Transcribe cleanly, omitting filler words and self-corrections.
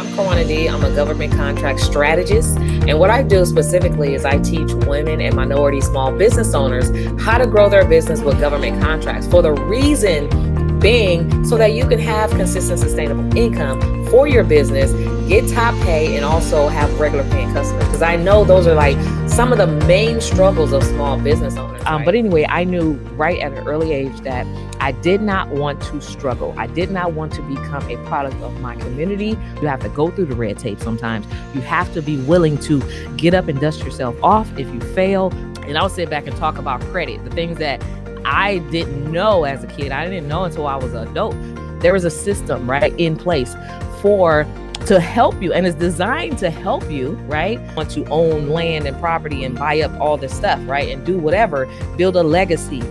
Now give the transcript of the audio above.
I'm Kawana D. I'm a government contract strategist. And what I do specifically is I teach women and minority small business owners how to grow their business with government contracts, for the reason being so that you can have consistent, sustainable income for your business, get top pay, and also have regular paying customers. Because I know those are like some of the main struggles of small business owners. Right? But anyway, I knew right at an early age that I did not want to struggle. I did not want to become a product of my community. You have to go through the red tape sometimes. You have to be willing to get up and dust yourself off if you fail. And I'll sit back and talk about credit, the things that I didn't know as a kid. I didn't know until I was an adult. There was a system, right, in place to help you, and it's designed to help you, right? Want to own land and property and buy up all this stuff, right? And do whatever, build a legacy,